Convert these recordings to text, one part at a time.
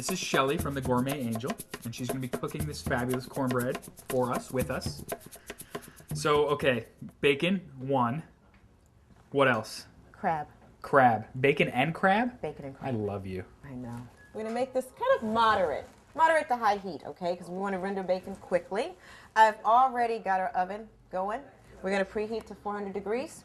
This is Shelly from the Gourmet Angel, and she's going to be cooking this fabulous cornbread for us, with us. So, okay, bacon, 1. What else? Crab. Crab. Bacon and crab? Bacon and crab. I love you. I know. We're going to make this kind of moderate to high heat, okay? Because we want to render bacon quickly. I've already got our oven going. We're going to preheat to 400 degrees.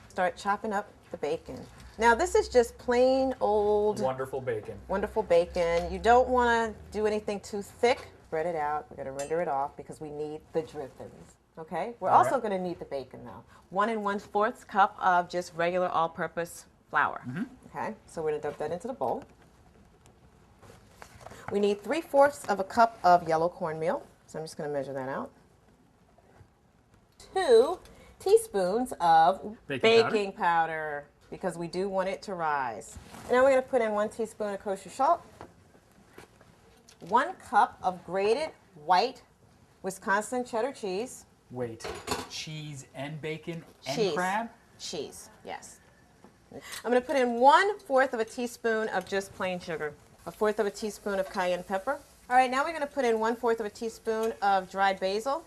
Start chopping up the bacon. Now this is just plain old Wonderful bacon. Wonderful bacon. You don't want to do anything too thick. Spread it out. We're going to render it off because we need the drippings. Okay? We're also going to need the bacon now. 1 1/4 cup of just regular all-purpose flour. Okay? So we're going to dump that into the bowl. We need 3/4 of a cup of yellow cornmeal. So I'm just going to measure that out. 2 teaspoons of baking powder. Because we do want it to rise. And now we're going to put in 1 teaspoon of kosher salt, 1 cup of grated white Wisconsin cheddar cheese. Wait, cheese and bacon and Cheese. crab? Cheese, yes. I'm going to put in 1/4 of a teaspoon of just plain sugar, 1/4 of a teaspoon of cayenne pepper. All right, now we're going to put in 1/4 of a teaspoon of dried basil.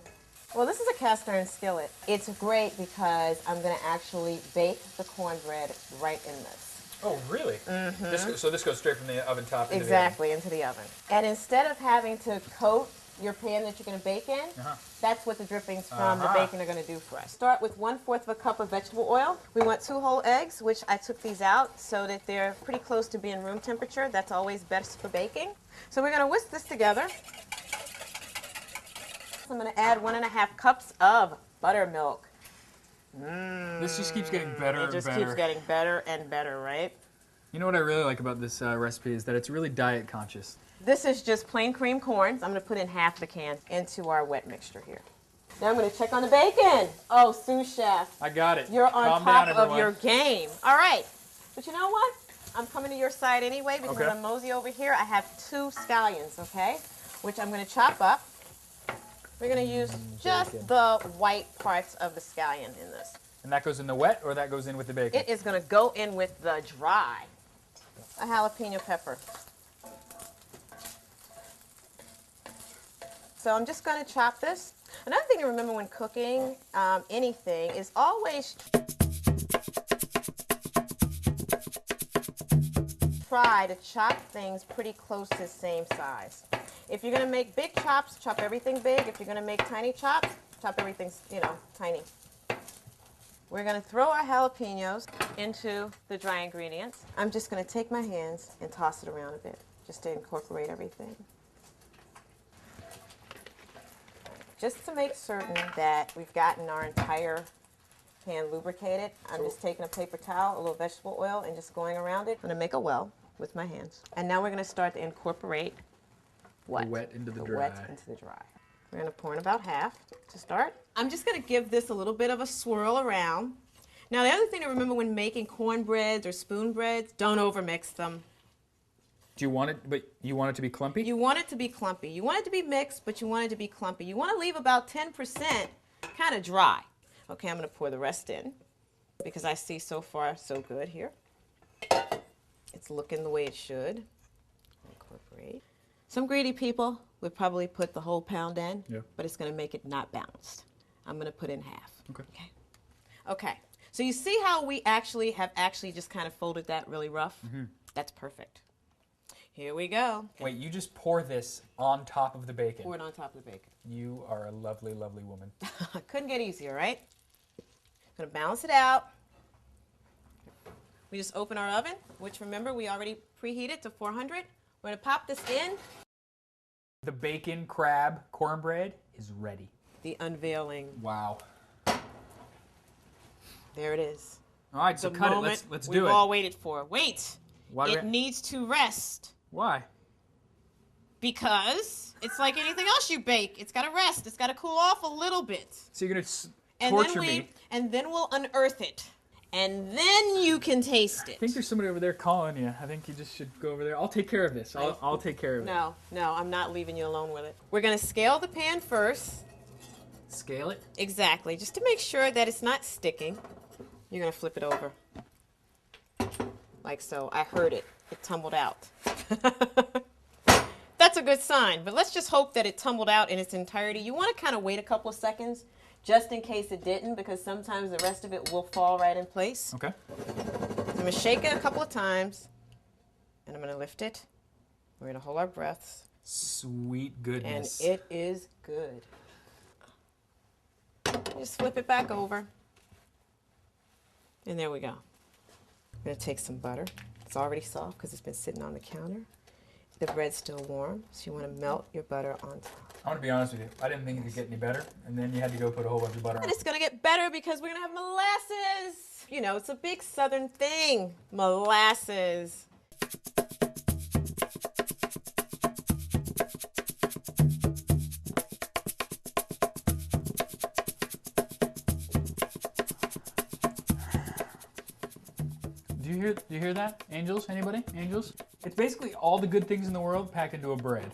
Well, this is a cast iron skillet. It's great because I'm going to actually bake the cornbread right in this. Oh, really? Mm-hmm. So this goes straight from the oven top into exactly, into the oven. And instead of having to coat your pan that you're going to bake in, that's what the drippings from the bacon are going to do for us. Start with 1/4 of a cup of vegetable oil. We want 2 whole eggs, which I took these out so that they're pretty close to being room temperature. That's always best for baking. So we're going to whisk this together. I'm going to add 1½ cups of buttermilk. This just keeps getting better and better. It just keeps getting better and better, right? You know what I really like about this recipe is that it's really diet conscious. This is just plain cream corn. I'm going to put in half the can into our wet mixture here. Now I'm going to check on the bacon. Oh, sous chef. I got it. You're on Calm top down, of your game. All right. But you know what? I'm coming to your side anyway because I'm going to mosey over here. I have 2 scallions, okay, which I'm going to chop up. We're going to use just the white parts of the scallion in this. And that goes in the wet, or that goes in with the bacon? It is going to go in with the dry. A jalapeno pepper. So I'm just going to chop this. Another thing to remember when cooking anything is always try to chop things pretty close to the same size. If you're going to make big chops, chop everything big. If you're going to make tiny chops, chop everything, tiny. We're going to throw our jalapenos into the dry ingredients. I'm just going to take my hands and toss it around a bit, just to incorporate everything. Just to make certain that we've gotten our entire pan lubricated, I'm just taking a paper towel, a little vegetable oil, and just going around it. I'm going to make a well with my hands. And now we're going to start to incorporate what? The wet into the dry. Wet into the dry. We're going to pour in about half to start. I'm just going to give this a little bit of a swirl around. Now, the other thing to remember when making cornbreads or spoon breads, don't overmix them. Do you want it, but you want it to be clumpy? You want it to be clumpy. You want it to be mixed, but you want it to be clumpy. You want to leave about 10% kind of dry. Okay, I'm going to pour the rest in because I see so far so good here. It's looking the way it should. Incorporate. Some greedy people would probably put the whole pound in, but it's going to make it not balanced. I'm going to put in half. Okay. So you see how we have just kind of folded that really rough? That's perfect. Here we go. Wait, you just pour this on top of the bacon? Pour it on top of the bacon. You are a lovely, lovely woman. Couldn't get easier, right? Going to balance it out. We just open our oven, which remember we already preheated to 400. We're going to pop this in. The bacon crab cornbread is ready. The unveiling. Wow. There it is. All right, so cut it. Let's do it. We've all waited for. Wait. Why it needs to rest. Why? Because it's like anything else you bake. It's got to rest. It's got to cool off a little bit. So you're going to torture me. And then we'll unearth it. And then you can taste it. I think there's somebody over there calling you. I think you just should go over there. I'll take care of this. I'll take care of it. No, I'm not leaving you alone with it. We're going to scale the pan first. Scale it? Exactly. Just to make sure that it's not sticking. You're going to flip it over. Like so. I heard it. It tumbled out. good sign, but let's just hope that it tumbled out in its entirety. You want to kind of wait a couple of seconds just in case it didn't, because sometimes the rest of it will fall right in place. Okay. So I'm going to shake it a couple of times, and I'm going to lift it. We're going to hold our breaths. Sweet goodness. And it is good. Just flip it back over. And there we go. I'm going to take some butter. It's already soft because it's been sitting on the counter. The bread's still warm, so you want to melt your butter on top. I'm going to be honest with you. I didn't think it could get any better, and then you had to go put a whole bunch of butter on And it. it's going to get better because we're going to have molasses. You know, it's a big southern thing. Molasses. Do you hear that, angels? Anybody? Angels? It's basically all the good things in the world packed into a bread.